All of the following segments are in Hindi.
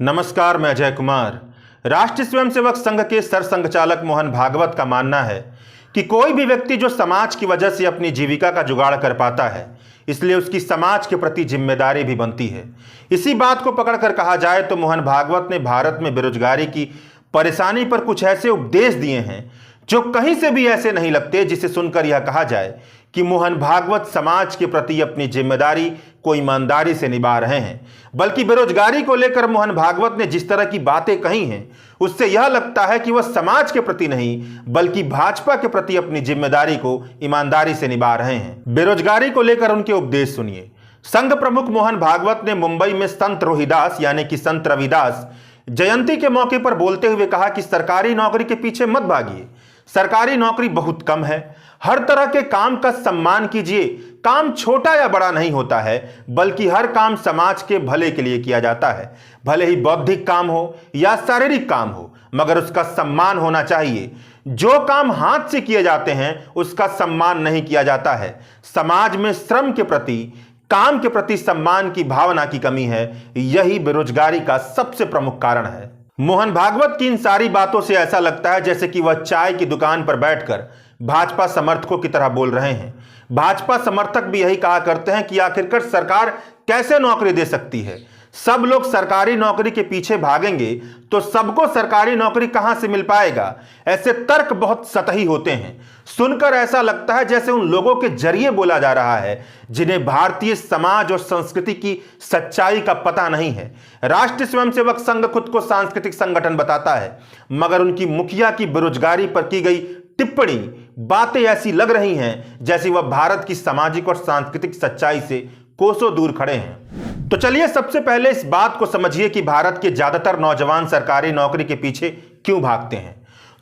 नमस्कार, मैं अजय कुमार। राष्ट्रीय स्वयंसेवक संघ के सरसंघचालक मोहन भागवत का मानना है कि कोई भी व्यक्ति जो समाज की वजह से अपनी जीविका का जुगाड़ कर पाता है, इसलिए उसकी समाज के प्रति जिम्मेदारी भी बनती है। इसी बात को पकड़कर कहा जाए तो मोहन भागवत ने भारत में बेरोजगारी की परेशानी पर कुछ ऐसे उपदेश दिए हैं जो कहीं से भी ऐसे नहीं लगते, जिसे सुनकर यह कहा जाए कि मोहन भागवत समाज के प्रति अपनी जिम्मेदारी को ईमानदारी से निभा रहे हैं। बल्कि बेरोजगारी को लेकर मोहन भागवत ने जिस तरह की बातें कही हैं, उससे यह लगता है कि वह समाज के प्रति नहीं बल्कि भाजपा के प्रति अपनी जिम्मेदारी को ईमानदारी से निभा रहे हैं। बेरोजगारी को लेकर उनके उपदेश सुनिए। संघ प्रमुख मोहन भागवत ने मुंबई में संत रोहिदास यानी कि संत रविदास जयंती के मौके पर बोलते हुए कहा कि सरकारी नौकरी के पीछे मत भागिए। सरकारी नौकरी बहुत कम है। हर तरह के काम का सम्मान कीजिए। काम छोटा या बड़ा नहीं होता है, बल्कि हर काम समाज के भले के लिए किया जाता है। भले ही बौद्धिक काम हो या शारीरिक काम हो, मगर उसका सम्मान होना चाहिए। जो काम हाथ से किए जाते हैं उसका सम्मान नहीं किया जाता है। समाज में श्रम के प्रति, काम के प्रति सम्मान की भावना की कमी है। यही बेरोजगारी का सबसे प्रमुख कारण है। मोहन भागवत की इन सारी बातों से ऐसा लगता है जैसे कि वह चाय की दुकान पर बैठकर भाजपा समर्थकों की तरह बोल रहे हैं। भाजपा समर्थक भी यही कहा करते हैं कि आखिरकार सरकार कैसे नौकरी दे सकती है। सब लोग सरकारी नौकरी के पीछे भागेंगे तो सबको सरकारी नौकरी कहां से मिल पाएगा। ऐसे तर्क बहुत सतही होते हैं। सुनकर ऐसा लगता है जैसे उन लोगों के जरिए बोला जा रहा है जिन्हें भारतीय समाज और संस्कृति की सच्चाई का पता नहीं है। राष्ट्रीय स्वयंसेवक संघ खुद को सांस्कृतिक संगठन बताता है, मगर उनकी मुखिया की बेरोजगारी पर की गई टिप्पणी बातें ऐसी लग रही हैं जैसे वह भारत की सामाजिक और सांस्कृतिक सच्चाई से कोसों दूर खड़े हैं। तो चलिए सबसे पहले इस बात को समझिए कि भारत के ज्यादातर नौजवान सरकारी नौकरी के पीछे क्यों भागते हैं।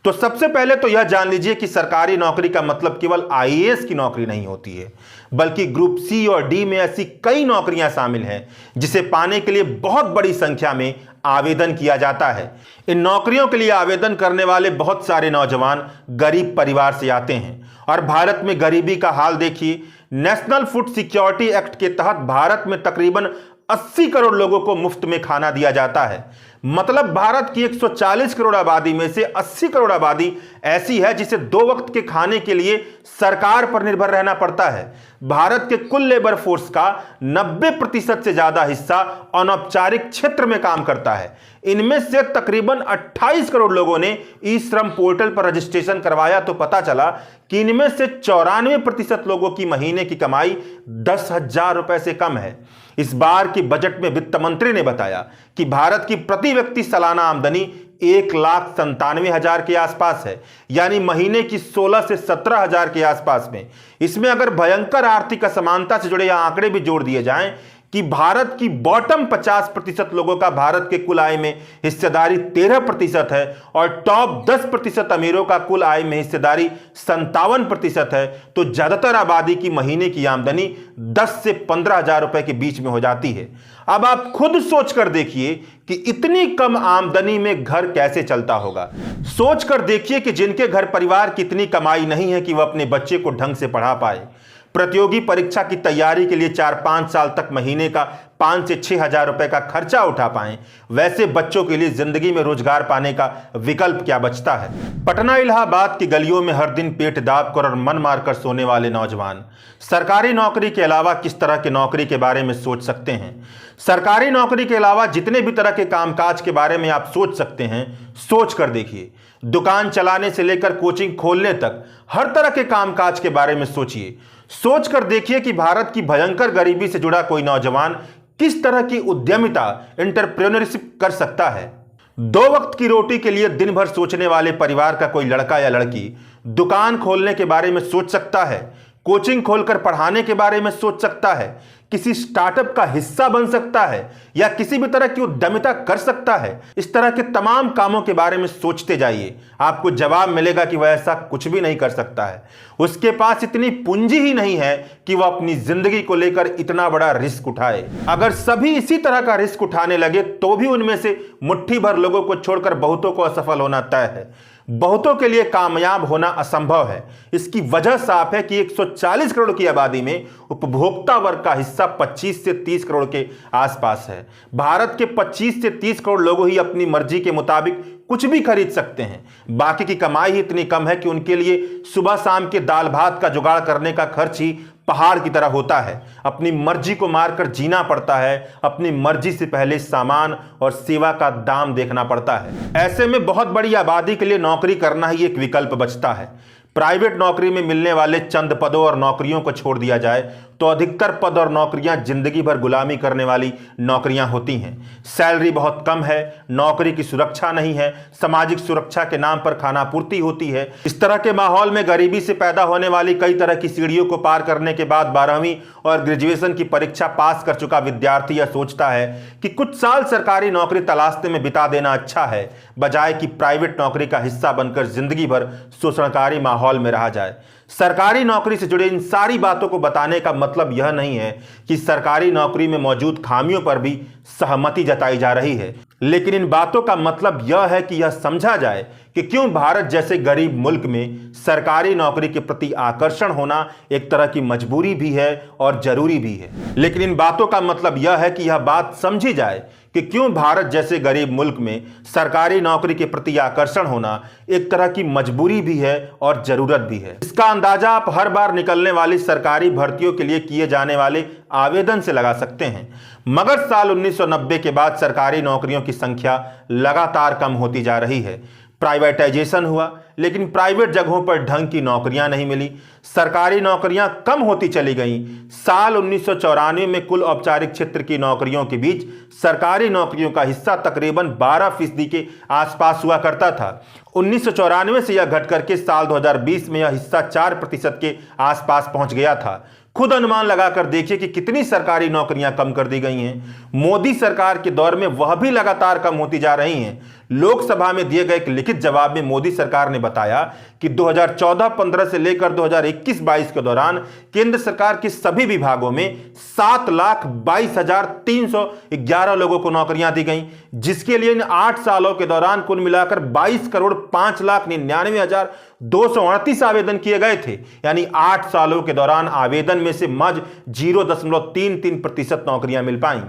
तो सबसे पहले तो यह जान लीजिए कि सरकारी नौकरी का मतलब केवल आईएएस की नौकरी नहीं होती है, बल्कि ग्रुप सी और डी में ऐसी कई नौकरियां शामिल हैं जिसे पाने के लिए बहुत बड़ी संख्या में आवेदन किया जाता है। इन नौकरियों के लिए आवेदन करने वाले बहुत सारे नौजवान गरीब परिवार से आते हैं। और भारत में गरीबी का हाल देखिए। नेशनल फूड सिक्योरिटी एक्ट के तहत भारत में तकरीबन 80 करोड़ लोगों को मुफ्त में खाना दिया जाता है। मतलब भारत की 140 करोड़ आबादी में से 80 करोड़ आबादी ऐसी है जिसे 2 वक्त के खाने के लिए सरकार पर निर्भर रहना पड़ता है। भारत के कुल लेबर फोर्स का 90% से ज्यादा हिस्सा अनौपचारिक क्षेत्र में काम करता है। इनमें से तकरीबन 28 करोड़ लोगों ने ई श्रम पोर्टल पर रजिस्ट्रेशन करवाया तो पता चला कि इनमें से 94% लोगों की महीने की कमाई 10,000 रुपए से कम है। इस बार के बजट में वित्त मंत्री ने बताया कि भारत की प्रति व्यक्ति सालाना आमदनी 1,97,000 के आसपास है, यानी महीने की 16 से 17,000 के आसपास में। इसमें अगर भयंकर आर्थिक असमानता से जुड़े आंकड़े भी जोड़ दिए जाएं कि भारत की बॉटम 50% लोगों का भारत के कुल आय में हिस्सेदारी 13% है और टॉप 10% अमीरों का कुल आय में हिस्सेदारी 57% है, तो ज्यादातर आबादी की महीने की आमदनी 10 से 15,000 रुपए के बीच में हो जाती है। अब आप खुद सोचकर देखिए कि इतनी कम आमदनी में घर कैसे चलता होगा। सोचकर देखिए कि जिनके घर परिवार की इतनी कमाई नहीं है कि वह अपने बच्चे को ढंग से पढ़ा पाए, प्रतियोगी परीक्षा की तैयारी के लिए 4-5 साल तक महीने का 5 से 6,000 रुपए का खर्चा उठा पाएं, वैसे बच्चों के लिए जिंदगी में रोजगार पाने का विकल्प क्या बचता है। पटना इलाहाबाद की गलियों में हर दिन पेट दाबकर और मन मारकर सोने वाले नौजवान सरकारी नौकरी के अलावा किस तरह की नौकरी के बारे में सोच सकते हैं। सरकारी नौकरी के अलावा जितने भी तरह के कामकाज के बारे में आप सोच सकते हैं, सोच कर देखिए। दुकान चलाने से लेकर कोचिंग खोलने तक हर तरह के कामकाज के बारे में सोचिए। सोच कर देखिए कि भारत की भयंकर गरीबी से जुड़ा कोई नौजवान किस तरह की उद्यमिता, एंटरप्रेन्योरशिप कर सकता है। 2 वक्त की रोटी के लिए दिन भर सोचने वाले परिवार का कोई लड़का या लड़की दुकान खोलने के बारे में सोच सकता है, कोचिंग खोलकर पढ़ाने के बारे में सोच सकता है, किसी स्टार्टअप का हिस्सा बन सकता है या किसी भी तरह की उद्यमिता कर सकता है। इस तरह के तमाम कामों के बारे में सोचते जाइए। आपको जवाब मिलेगा कि वह ऐसा कुछ भी नहीं कर सकता है। उसके पास इतनी पूंजी ही नहीं है कि वह अपनी जिंदगी को लेकर इतना बड़ा रिस्क उठाए। अगर सभी इसी तरह का रिस्क उठाने लगे तो भी उनमें से मुट्ठी भर लोगों को छोड़कर बहुतों को असफल होना तय है। बहुतों के लिए कामयाब होना असंभव है। इसकी वजह साफ है कि 140 करोड़ की आबादी में उपभोक्ता वर्ग का हिस्सा 25 से 30 करोड़ के आसपास है। भारत के 25 से 30 करोड़ लोग ही अपनी मर्जी के मुताबिक कुछ भी खरीद सकते हैं। बाकी की कमाई ही इतनी कम है कि उनके लिए सुबह शाम के दाल भात का जुगाड़ करने का खर्च ही पहाड़ की तरह होता है। अपनी मर्जी को मारकर जीना पड़ता है। अपनी मर्जी से पहले सामान और सेवा का दाम देखना पड़ता है। ऐसे में बहुत बड़ी आबादी के लिए नौकरी करना ही एक विकल्प बचता है। प्राइवेट नौकरी में मिलने वाले चंद पदों और नौकरियों को छोड़ दिया जाए तो अधिकतर पद और नौकरियां जिंदगी भर गुलामी करने वाली नौकरियां होती हैं। सैलरी बहुत कम है, नौकरी की सुरक्षा नहीं है, सामाजिक सुरक्षा के नाम पर खानापूर्ति होती है। इस तरह के माहौल में गरीबी से पैदा होने वाली कई तरह की सीढ़ियों को पार करने के बाद 12वीं और ग्रेजुएशन की परीक्षा पास कर चुका विद्यार्थी यह सोचता है कि कुछ साल सरकारी नौकरी तलाशने में बिता देना अच्छा है, बजाय कि प्राइवेट नौकरी का हिस्सा बनकर जिंदगी भर शोषणकारी माहौल में रहा जाए। सरकारी नौकरी से जुड़े इन सारी बातों को बताने का मतलब यह नहीं है कि सरकारी नौकरी में मौजूद खामियों पर भी सहमति जताई जा रही है, लेकिन इन बातों का मतलब यह है कि यह समझा जाए कि क्यों भारत जैसे गरीब मुल्क में सरकारी नौकरी के प्रति आकर्षण होना एक तरह की मजबूरी भी है और जरूरी भी है। लेकिन इन बातों का मतलब यह है कि यह बात समझी जाए कि क्यों भारत जैसे गरीब मुल्क में सरकारी नौकरी के प्रति आकर्षण होना एक तरह की मजबूरी भी है और जरूरत भी है। इसका अंदाजा आप हर बार निकलने वाली सरकारी भर्तियों के लिए किए जाने वाले आवेदन से लगा सकते हैं। मगर साल 1990 के बाद सरकारी नौकरियों की संख्या लगातार कम होती जा रही है। प्राइवेटाइजेशन हुआ, लेकिन प्राइवेट जगहों पर ढंग की नौकरियां नहीं मिली। सरकारी नौकरियां कम होती चली गईं। साल 1994 में कुल औपचारिक क्षेत्र की नौकरियों के बीच सरकारी नौकरियों का हिस्सा तकरीबन 12% के आसपास हुआ करता था। 1994 से यह घटकर के साल 2020 में यह हिस्सा 4% के आसपास पहुंच गया था। खुद अनुमान लगाकर देखिए कि कितनी सरकारी नौकरियां कम कर दी गई हैं। मोदी सरकार के दौर में वह भी लगातार कम होती जा रही हैं। लोकसभा में दिए गए एक लिखित जवाब में मोदी सरकार ने बताया कि 2014-15 से लेकर 2021-22 के दौरान केंद्र सरकार के सभी विभागों में 7,22,311 लोगों को नौकरियां दी गईं, जिसके लिए इन 8 सालों के दौरान कुल मिलाकर 22,05,99,238 आवेदन किए गए थे। यानी 8 सालों के दौरान आवेदन में से महज 0.33% नौकरियां मिल पाई।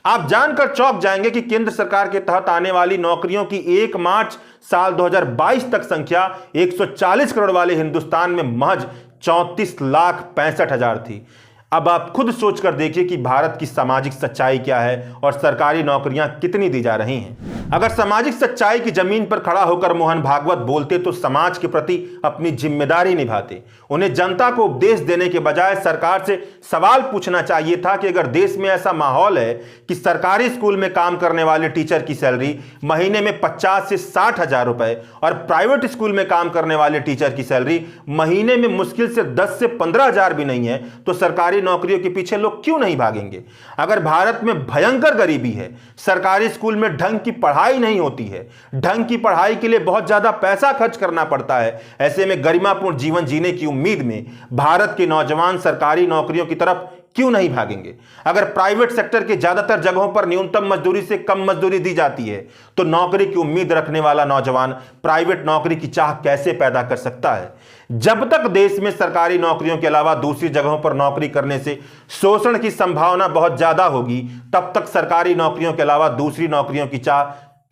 आप जानकर चौंक जाएंगे कि केंद्र सरकार के तहत आने वाली नौकरियों की 1 मार्च साल 2022 तक संख्या 140 करोड़ वाले हिंदुस्तान में महज 34,65,000 थी। अब आप खुद सोचकर देखिए कि भारत की सामाजिक सच्चाई क्या है और सरकारी नौकरियां कितनी दी जा रही हैं। अगर सामाजिक सच्चाई की जमीन पर खड़ा होकर मोहन भागवत बोलते तो समाज के प्रति अपनी जिम्मेदारी निभाते। उन्हें जनता को उपदेश देने के बजाय सरकार से सवाल पूछना चाहिए था कि अगर देश में ऐसा माहौल है कि सरकारी स्कूल में काम करने वाले टीचर की सैलरी महीने में 50 से 60 हजार रुपए और प्राइवेट स्कूल में काम करने वाले टीचर की सैलरी महीने में मुश्किल से 10 से 15 हजार भी नहीं है, तो सरकारी नौकरियों के पीछे लोग क्यों नहीं भागेंगे। अगर भारत में भयंकर गरीबी है, सरकारी स्कूल में ढंग की पढ़ाई नहीं होती है, ढंग की पढ़ाई के लिए बहुत ज्यादा पैसा खर्च करना पड़ता है, ऐसे में गरिमापूर्ण जीवन जीने की उम्मीद में भारत के नौजवान सरकारी नौकरियों की तरफ क्यों नहीं भागेंगे। अगर प्राइवेट सेक्टर के ज्यादातर जगहों पर न्यूनतम मजदूरी से कम मजदूरी दी जाती है, तो नौकरी की उम्मीद रखने वाला नौजवान प्राइवेट नौकरी की चाह कैसे पैदा कर सकता है। जब तक देश में सरकारी नौकरियों के अलावा दूसरी जगहों पर नौकरी करने से शोषण की संभावना बहुत ज्यादा होगी, तब तक सरकारी नौकरियों के अलावा दूसरी नौकरियों की चाह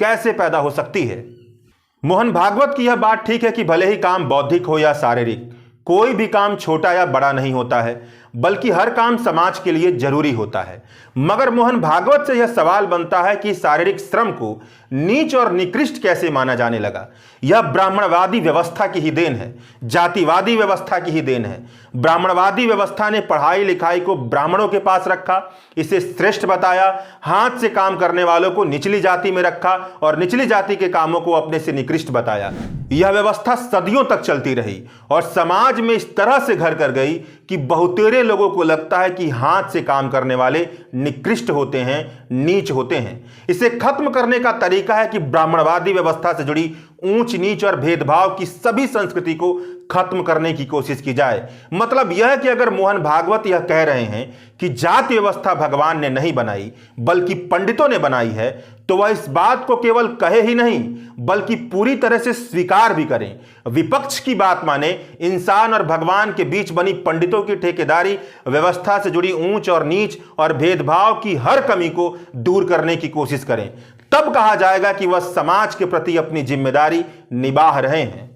कैसे पैदा हो सकती है। मोहन भागवत की यह बात ठीक है कि भले ही काम बौद्धिक हो या शारीरिक, कोई भी काम छोटा या बड़ा नहीं होता है, बल्कि हर काम समाज के लिए जरूरी होता है। मगर मोहन भागवत से यह सवाल बनता है कि शारीरिक श्रम को नीच और निकृष्ट कैसे माना जाने लगा। यह ब्राह्मणवादी व्यवस्था की ही देन है, जातिवादी व्यवस्था की ही देन है। ब्राह्मणवादी व्यवस्था ने पढ़ाई लिखाई को ब्राह्मणों के पास रखा, इसे श्रेष्ठ बताया, हाथ से काम करने वालों को निचली जाति में रखा और निचली जाति के कामों को अपने से निकृष्ट बताया। यह व्यवस्था सदियों तक चलती रही और समाज में इस तरह से घर कर गई कि बहुतेरे लोगों को लगता है कि हाथ से काम करने वाले निकृष्ट होते हैं, नीच होते हैं। इसे खत्म करने का तरीका है कि ब्राह्मणवादी व्यवस्था से जुड़ी ऊंच नीच और भेदभाव की सभी संस्कृति को खत्म करने की कोशिश की जाए। मतलब यह है कि अगर मोहन भागवत यह कह रहे हैं कि जाति व्यवस्था भगवान ने नहीं बनाई बल्कि पंडितों ने बनाई है, तो वह इस बात को केवल कहे ही नहीं बल्कि पूरी तरह से स्वीकार भी करें, विपक्ष की बात माने, इंसान और भगवान के बीच बनी पंडितों की ठेकेदारी, व्यवस्था से जुड़ी ऊंच और नीच और भेदभाव की हर कमी को दूर करने की कोशिश करें। तब कहा जाएगा कि वह समाज के प्रति अपनी जिम्मेदारी निभा रहे हैं।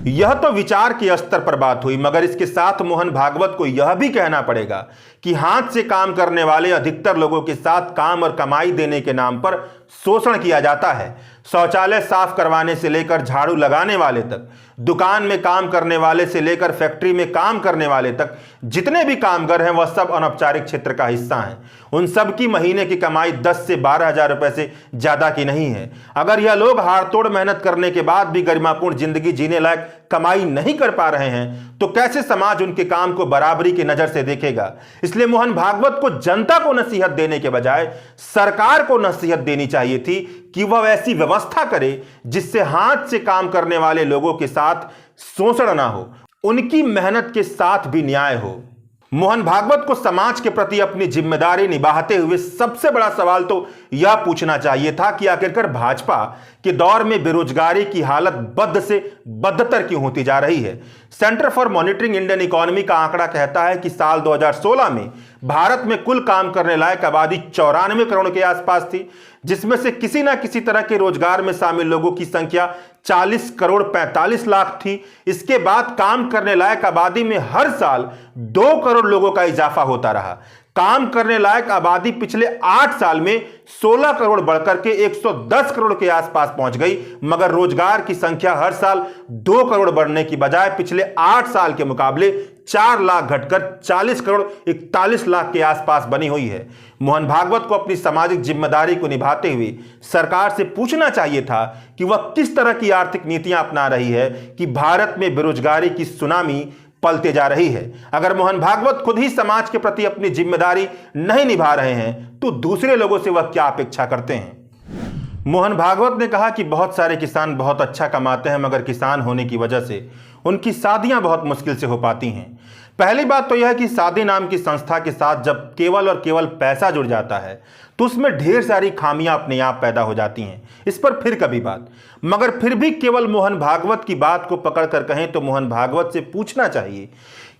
यह तो विचार के स्तर पर बात हुई, मगर इसके साथ मोहन भागवत को यह भी कहना पड़ेगा कि हाथ से काम करने वाले अधिकतर लोगों के साथ काम और कमाई देने के नाम पर शोषण किया जाता है। शौचालय साफ करवाने से लेकर झाड़ू लगाने वाले तक, दुकान में काम करने वाले से लेकर फैक्ट्री में काम करने वाले तक, जितने भी कामगार हैं वह सब अनौपचारिक क्षेत्र का हिस्सा हैं। उन सब की महीने की कमाई 10 से 12 हजार रुपए से ज्यादा की नहीं है। अगर यह लोग हाड़तोड़ मेहनत करने के बाद भी गरिमापूर्ण जिंदगी जीने लायक कमाई नहीं कर पा रहे हैं तो कैसे समाज उनके काम को बराबरी की नजर से देखेगा। इसलिए मोहन भागवत को जनता को नसीहत देने के बजाय सरकार को नसीहत देनी चाहिए थी कि वह ऐसी व्यवस्था करे जिससे हाथ से काम करने वाले लोगों के साथ शोषण ना हो, उनकी मेहनत के साथ भी न्याय हो। मोहन भागवत को समाज के प्रति अपनी जिम्मेदारी निभाते हुए सबसे बड़ा सवाल तो यह पूछना चाहिए था कि आखिरकार भाजपा के दौर में बेरोजगारी की हालत बद से बदतर क्यों होती जा रही है। Centre for monitoring Indian economy का आंकड़ा कहता है कि साल 2016 में भारत में कुल काम करने लायक आबादी 94 करोड़ के आसपास थी, जिसमें से किसी ना किसी तरह के रोजगार में शामिल लोगों की संख्या 40 करोड़ 45 लाख थी। इसके बाद काम करने लायक आबादी में हर साल 2 करोड़ लोगों का इजाफा होता रहा। काम करने लायक आबादी पिछले 8 साल में 16 करोड़ बढ़कर के 110 करोड़ के आसपास पहुंच गई, मगर रोजगार की संख्या हर साल 2 करोड़ बढ़ने की बजाय पिछले 8 साल के मुकाबले 4 लाख घटकर 40 करोड़ 41 लाख के आसपास बनी हुई है। मोहन भागवत को अपनी सामाजिक जिम्मेदारी को निभाते हुए सरकार से पूछना चाहिए था कि वह किस तरह की आर्थिक नीतियां अपना रही है कि भारत में बेरोजगारी की सुनामी पलते जा रही है। अगर मोहन भागवत खुद ही समाज के प्रति अपनी जिम्मेदारी नहीं निभा रहे हैं तो दूसरे लोगों से वह क्या अपेक्षा करते हैं। मोहन भागवत ने कहा कि बहुत सारे किसान बहुत अच्छा कमाते हैं, मगर किसान होने की वजह से उनकी शादियां बहुत मुश्किल से हो पाती हैं। पहली बात तो यह है कि शादी नाम की संस्था के साथ जब केवल और केवल पैसा जुड़ जाता है तो उसमें ढेर सारी खामियां अपने आप पैदा हो जाती हैं। इस पर फिर कभी बात, मगर फिर भी केवल मोहन भागवत की बात को पकड़कर कहें तो मोहन भागवत से पूछना चाहिए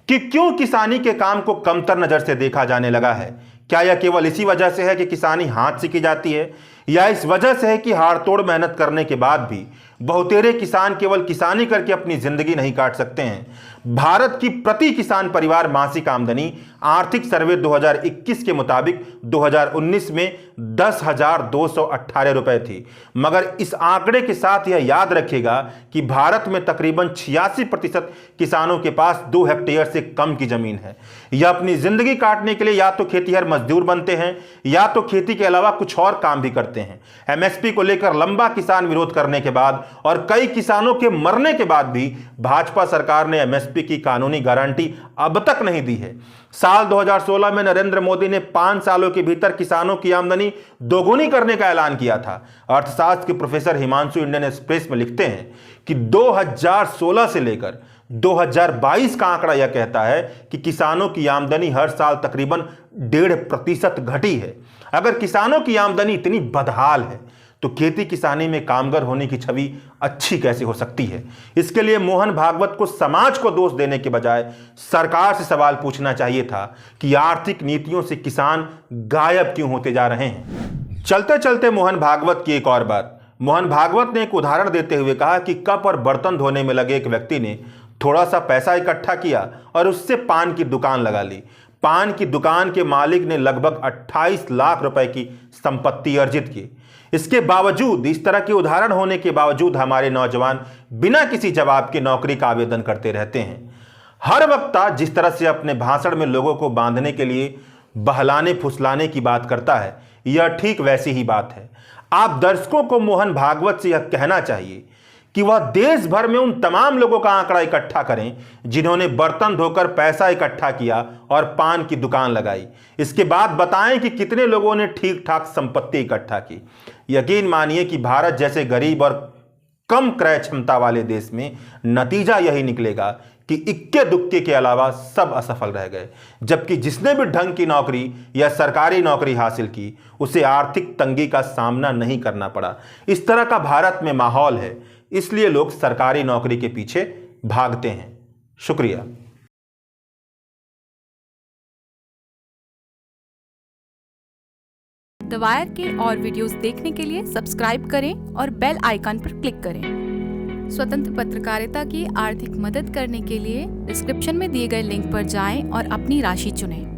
कि क्यों किसानी के काम को कमतर नजर से देखा जाने लगा है। क्या यह केवल इसी वजह से है कि किसानी हाथ से की जाती है, या इस वजह से है कि हाड़तोड़ मेहनत करने के बाद भी बहुतेरे किसान केवल किसानी करके अपनी जिंदगी नहीं काट सकते हैं। भारत की प्रति किसान परिवार मासिक आमदनी आर्थिक सर्वे 2021 के मुताबिक 2019 में 10,218 रुपए थी, मगर इस आंकड़े के साथ यह याद रखेगा कि भारत में तकरीबन 86% किसानों के पास 2 हेक्टेयर से कम की जमीन है। यह अपनी जिंदगी काटने के लिए या तो खेतीहर मजदूर बनते हैं या तो खेती के अलावा कुछ और काम भी करते हैं। एमएसपी को लेकर लंबा किसान विरोध करने के बाद और कई किसानों के मरने के बाद भी भाजपा सरकार ने एमएसपी की कानूनी गारंटी अब तक नहीं दी है। साल 2016 में नरेंद्र मोदी ने 5 सालों के भीतर किसानों की आमदनी दोगुनी करने का ऐलान किया था। अर्थशास्त्र के प्रोफेसर हिमांशु इंडियन एक्सप्रेस में लिखते हैं कि 2016 से लेकर 2022 का आंकड़ा यह कहता है कि किसानों की आमदनी हर साल तकरीबन 1.5% घटी है। अगर किसानों की आमदनी इतनी बदहाल है तो खेती किसानी में कामगार होने की छवि अच्छी कैसे हो सकती है। इसके लिए मोहन भागवत को समाज को दोष देने के बजाय सरकार से सवाल पूछना चाहिए था कि आर्थिक नीतियों से किसान गायब क्यों होते जा रहे हैं। चलते चलते मोहन भागवत की एक और बात। मोहन भागवत ने एक उदाहरण देते हुए कहा कि कप और बर्तन धोने में लगे एक व्यक्ति ने थोड़ा सा पैसा इकट्ठा किया और उससे पान की दुकान लगा ली। पान की दुकान के मालिक ने लगभग 28 लाख रुपए की संपत्ति अर्जित की। इसके बावजूद, इस तरह के उदाहरण होने के बावजूद हमारे नौजवान बिना किसी जवाब के नौकरी का आवेदन करते रहते हैं। हर वक्ता जिस तरह से अपने भाषण में लोगों को बांधने के लिए बहलाने फुसलाने की बात करता है, यह ठीक वैसी ही बात है। आप दर्शकों को मोहन भागवत से यह कहना चाहिए कि वह देश भर में उन तमाम लोगों का आंकड़ा इकट्ठा करें जिन्होंने बर्तन धोकर पैसा इकट्ठा किया और पान की दुकान लगाई। इसके बाद बताएं कि कितने लोगों ने ठीक ठाक संपत्ति इकट्ठा की। यकीन मानिए कि भारत जैसे गरीब और कम क्रय क्षमता वाले देश में नतीजा यही निकलेगा कि इक्के दुक्के के अलावा सब असफल रह गए, जबकि जिसने भी ढंग की नौकरी या सरकारी नौकरी हासिल की उसे आर्थिक तंगी का सामना नहीं करना पड़ा। इस तरह का भारत में माहौल है, इसलिए लोग सरकारी नौकरी के पीछे भागते हैं। शुक्रिया। द वायर के और वीडियोस देखने के लिए सब्सक्राइब करें और बेल आइकन पर क्लिक करें। स्वतंत्र पत्रकारिता की आर्थिक मदद करने के लिए डिस्क्रिप्शन में दिए गए लिंक पर जाएं और अपनी राशि चुनें।